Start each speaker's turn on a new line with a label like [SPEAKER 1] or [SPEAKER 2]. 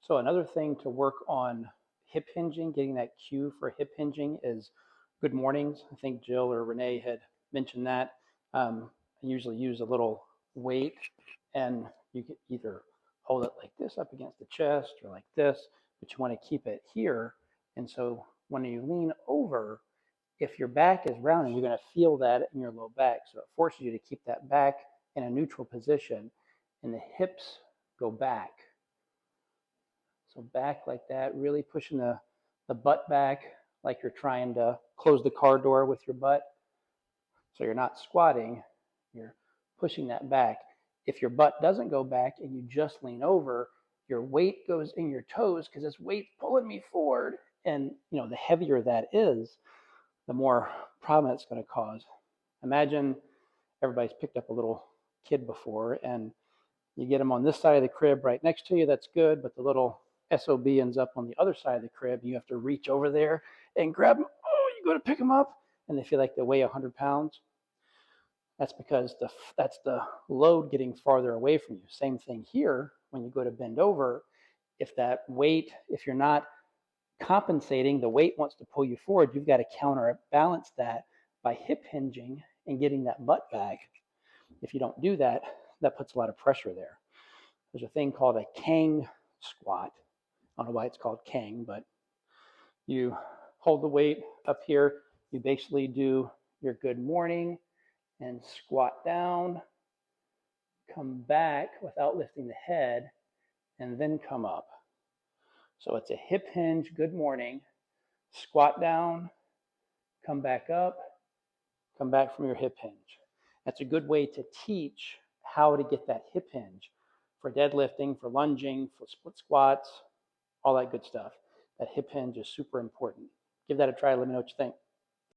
[SPEAKER 1] So another thing to work on hip hinging, getting that cue for hip hinging is good mornings. I think Jill or Renee had mentioned that. I usually use a little weight, and you can either hold it like this up against the chest or like this, but you want to keep it here. And so when you lean over, if your back is rounded, you're going to feel that in your low back. So it forces you to keep that back in a neutral position, and the hips go back. So back like that, really pushing the butt back like you're trying to close the car door with your butt. So you're not squatting, you're pushing that back. If your butt doesn't go back and you just lean over, your weight goes in your toes because this weight's pulling me forward. And the heavier that is, the more problem it's going to cause. Imagine everybody's picked up a little kid before, and you get them on this side of the crib right next to you, that's good, but the little SOB ends up on the other side of the crib, and you have to reach over there and grab them. Oh, you go to pick them up, and they feel like they weigh 100 pounds. That's because that's the load getting farther away from you. Same thing here, when you go to bend over, if that weight, if you're not compensating, the weight wants to pull you forward, you've got to counterbalance that by hip hinging and getting that butt back. If you don't do that, that puts a lot of pressure there. There's a thing called a Kang squat. I don't know why it's called Kang, but you hold the weight up here. You basically do your good morning and squat down, come back without lifting the head, and then come up. So it's a hip hinge, good morning, squat down, come back up, come back from your hip hinge. That's a good way to teach how to get that hip hinge for deadlifting, for lunging, for split squats, all that good stuff. That hip hinge is super important. Give that a try. Let me know what you think.